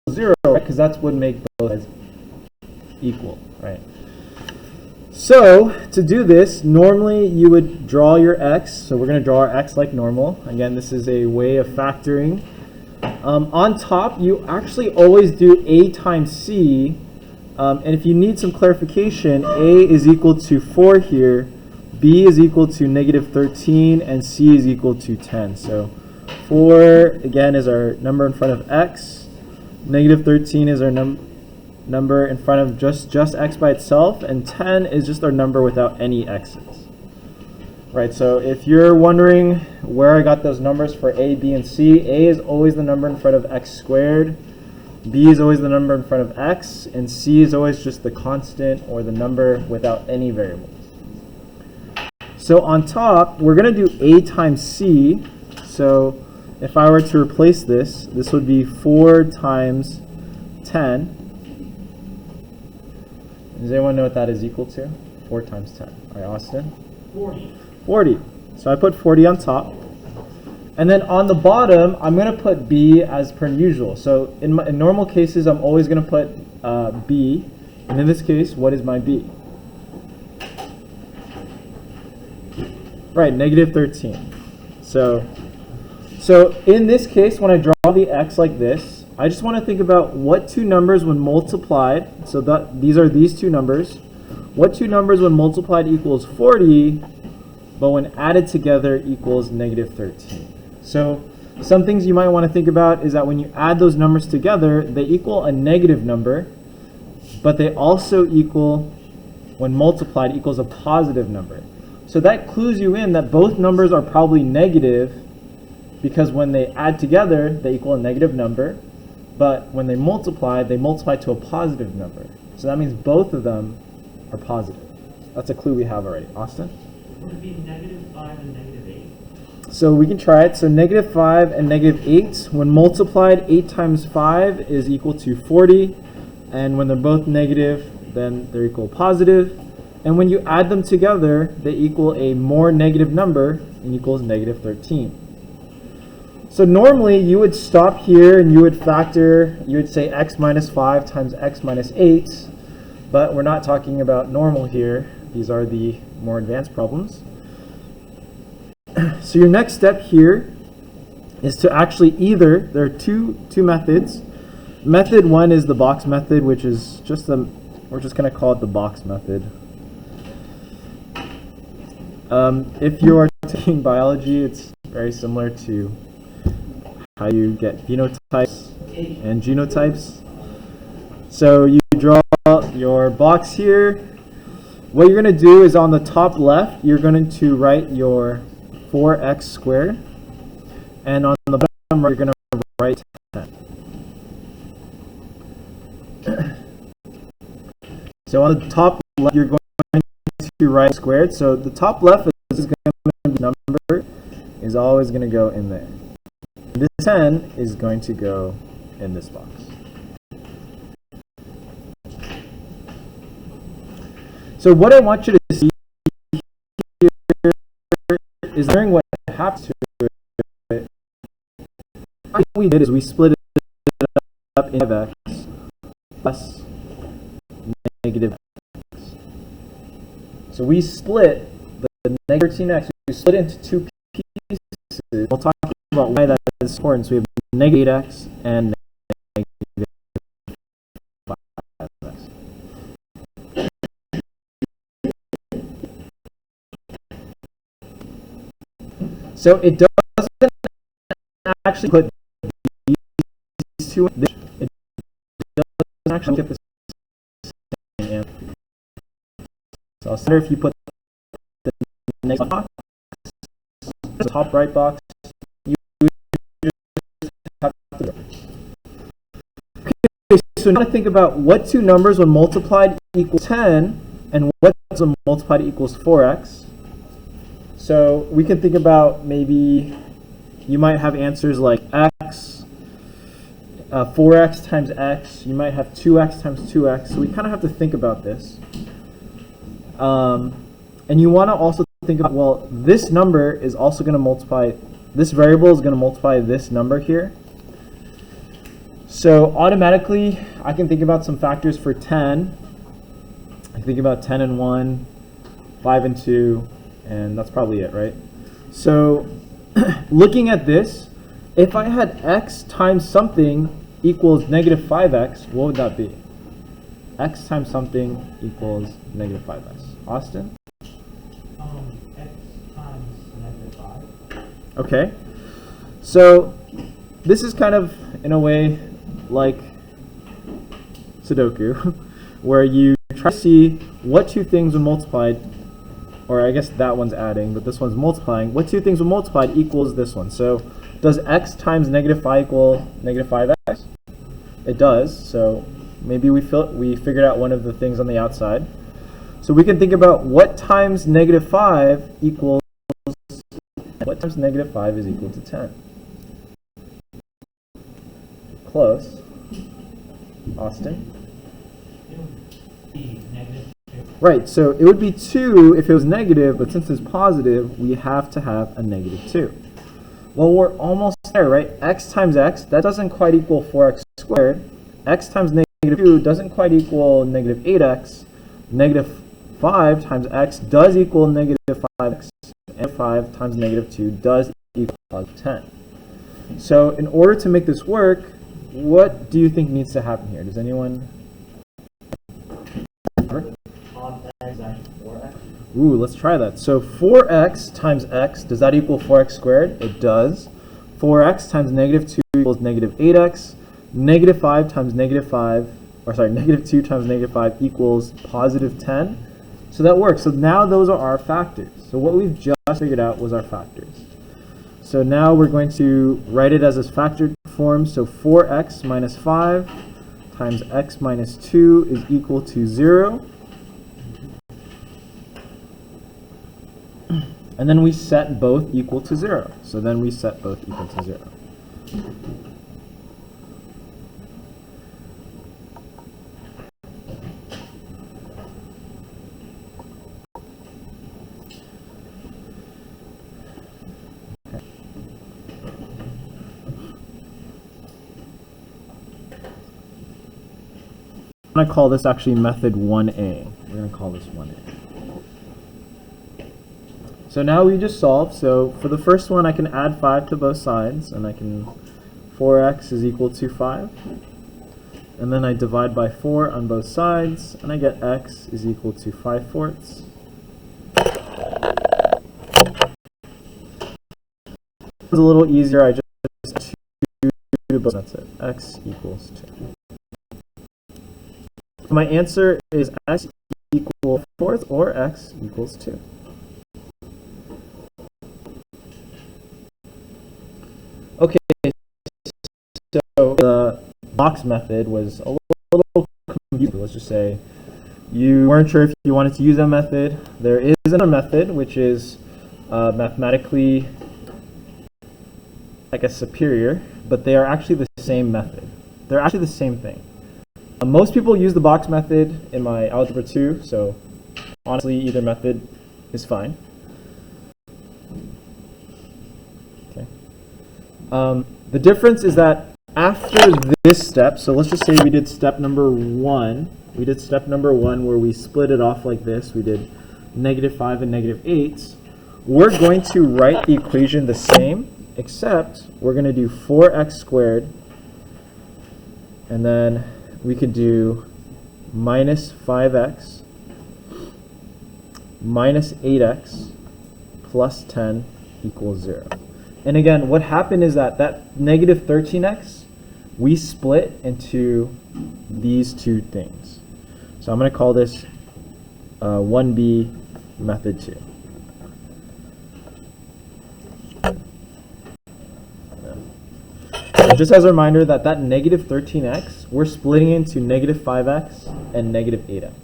0, because that's what would make both sides equal, right? So to do this, normally you would draw your x. So we're going to draw our x like normal. Again, this is a way of factoring. On top, you actually always do a times c. And if you need some clarification, a is equal to 4 here, b is equal to negative 13, and c is equal to 10. So 4, again, is our number in front of x. Negative 13 is our number in front of just x by itself, and 10 is just our number without any x's. Right, so if you're wondering where I got those numbers for a, b, and c, a is always the number in front of x squared, b is always the number in front of x, and c is always just the constant or the number without any variables. So on top, we're going to do a times c. So if I were to replace this, this would be 4 times 10. Does anyone know what that is equal to? 4 times 10. All right, Austin? 40. So I put 40 on top. And then on the bottom, I'm going to put b as per usual. So in normal cases, I'm always going to put b. And in this case, what is my b? Right, negative 13. So in this case, when I draw the x like this, I just want to think about what two numbers when multiplied. So these are these two numbers. What two numbers when multiplied equals 40, but when added together equals negative 13. So some things you might want to think about is that when you add those numbers together, they equal a negative number, but they also equal, when multiplied, equals a positive number. So that clues you in that both numbers are probably negative, because when they add together, they equal a negative number, but when they multiply to a positive number. So that means both of them are positive. That's a clue we have already. Austin? Would it be negative 5 and negative 8? So we can try it. So negative 5 and negative 8, when multiplied, 8 times 5 is equal to 40. And when they're both negative, then they're equal positive. And when you add them together, they equal a more negative number and equals negative 13. So normally you would stop here and you would factor, you would say x minus 5 times x minus 8, but we're not talking about normal here. These are the more advanced problems. So your next step here is to actually there are two methods. Method 1 is the box method, which is we're just going to call it the box method. If you are taking biology, it's very similar to how you get phenotypes and genotypes. So you draw your box here. What you're going to do is on the top left, you're going to write your 4x squared. And on the bottom right, you're going to write 10. So on the top left, you're going to write squared. So the top left is going to be number is always going to go in there. This 10 is going to go in this box. So what I want you to see here is during what happens to it, what we did is we split it up into x plus negative x. So we split the negative 13x, we split it into two pieces. We'll talk about why that is important. So we have negative 8x and negative 5x. So it doesn't actually put these two in. It doesn't actually get the same answer. So I'll center if you put the next box, the top right box, you just have to. Okay, so now to think about what two numbers when multiplied equals 10 and what when multiplied equals 4x. So we can think about maybe you might have answers like x, 4x times x. You might have 2x times 2x. So we kind of have to think about this. And you want to also think about, well, this number is also going to multiply, this variable is going to multiply this number here. So automatically, I can think about some factors for 10. I can think about 10 and 1, 5 and 2, and that's probably it, right? So looking at this, if I had x times something equals negative 5x, what would that be? X times something equals negative 5x. Austin? X times -5. Okay. So this is kind of, in a way, like Sudoku, where you try to see what two things when multiplied, or I guess that one's adding, but this one's multiplying. What two things when multiplied equals this one? So does x times negative 5 equal negative 5x? It does. So maybe we figured out one of the things on the outside. So we can think about what times negative 5 equals, what times negative 5 is equal to 10? Close. Austin? It would be -2. Right, so it would be 2 if it was negative, but since it's positive, we have to have a negative 2. Well, we're almost there, right? X times x, that doesn't quite equal 4x squared. X times negative 2 doesn't quite equal negative 8x. Negative 5 times x does equal negative 5x. And 5 times negative 2 does equal positive 10. So in order to make this work, what do you think needs to happen here? Does anyone? Odd x and 4x. Ooh, let's try that. So 4x times x, does that equal 4x squared? It does. 4x times negative 2 equals negative 8x. Negative 5 times negative 5, or sorry, negative 2 times negative 5 equals positive 10. So that works. So now those are our factors. So what we've just figured out was our factors. So now we're going to write it as a factored form. So 4x minus 5 times x minus 2 is equal to 0. And then we set both equal to 0. So then we set both equal to 0. I'm going to call this actually method 1A. We're going to call this 1A. So now we just solve. So for the first one, I can add 5 to both sides, and I can 4x is equal to 5. And then I divide by 4 on both sides, and I get x is equal to 5/4. It's a little easier. I just 2 to both. That's it. X equals 2. My answer is x equals 4th or x equals 2. Okay, so the box method was a little confusing. Let's just say you weren't sure if you wanted to use that method. There is another method which is mathematically, I guess, superior, but they are actually the same method. They're actually the same thing. Most people use the box method in my Algebra 2, so honestly, either method is fine. Okay. The difference is that after this step, so let's just say we did step number 1. We did step number 1 where we split it off like this. We did -5 and -8. We're going to write the equation the same, except we're going to do 4x squared, and then we could do minus 5x minus 8x plus 10 equals 0. And again, what happened is that negative 13x, we split into these two things. So I'm going to call this 1B method 2. Just as a reminder that negative 13x, we're splitting into negative 5x and negative 8x,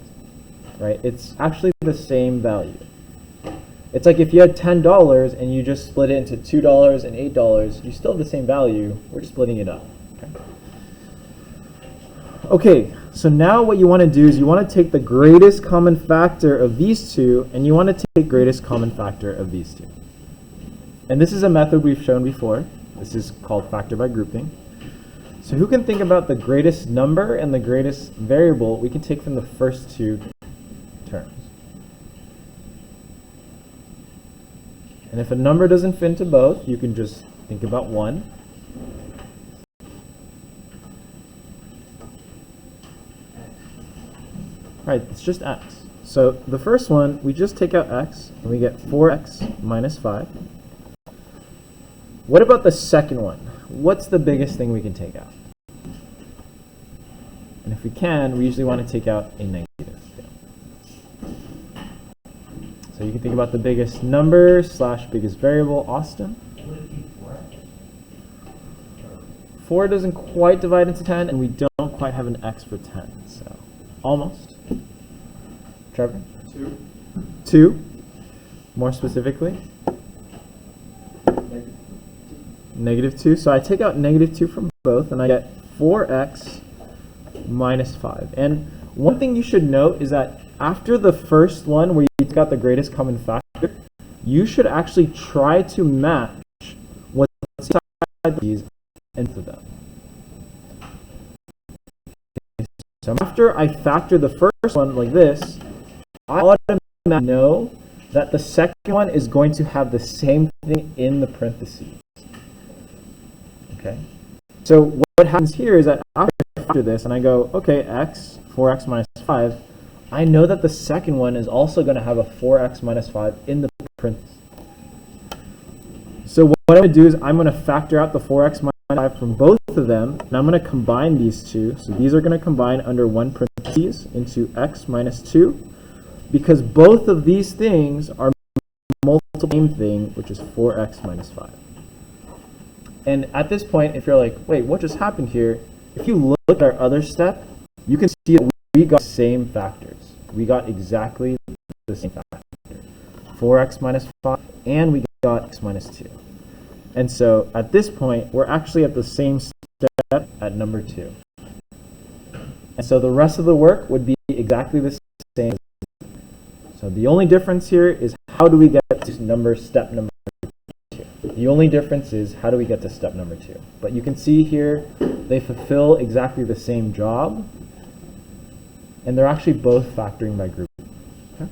right? It's actually the same value. It's like if you had $10 and you just split it into $2 and $8, you still have the same value. We're just splitting it up. Okay, so now what you want to do is you want to take the greatest common factor of these two, and you want to take greatest common factor of these two. And this is a method we've shown before. This is called factor by grouping. So who can think about the greatest number and the greatest variable we can take from the first two terms? And if a number doesn't fit into both, you can just think about one. Right, it's just x. So the first one, we just take out x, and we get 4x minus 5. What about the second one? What's the biggest thing we can take out? And if we can, we usually want to take out a negative. So you can think about the biggest number / biggest variable, Austin. Would it be 4? 4 doesn't quite divide into 10, and we don't quite have an x for 10, so almost. Trevor? 2. 2. More specifically? -2. So I take out -2 from both, and I get 4x minus 5. And one thing you should note is that after the first one, where you got the greatest common factor, you should actually try to match what's inside these into them. So after I factor the first one like this, I automatically know that the second one is going to have the same thing in the parentheses. Okay? So what happens here is that after I factor this and I go, okay, 4x minus 5, I know that the second one is also going to have a 4x minus 5 in the parentheses. So what I'm going to do is I'm going to factor out the 4x minus 5 from both of them, and I'm going to combine these two. So these are going to combine under one parentheses into x minus 2, because both of these things are multiple same thing, which is 4x minus 5. And at this point, if you're like, wait, what just happened here? If you look at our other step, you can see that we got the same factors. We got exactly the same factor. 4x minus 5, and we got x minus 2. And so at this point, we're actually at the same step at number 2. And so the rest of the work would be exactly the same. So the only difference here is how do we get to step number 2. The only difference is how do we get to step number 2. But you can see here they fulfill exactly the same job, and they're actually both factoring by group. Okay?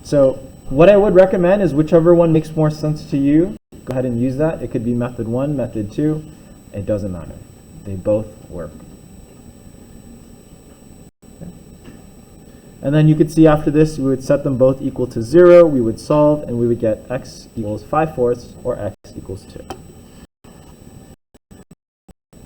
So what I would recommend is whichever one makes more sense to you, go ahead and use that. It could be method 1, method 2. It doesn't matter. They both work. And then you could see after this, we would set them both equal to 0, we would solve, and we would get x equals 5/4 or x equals 2.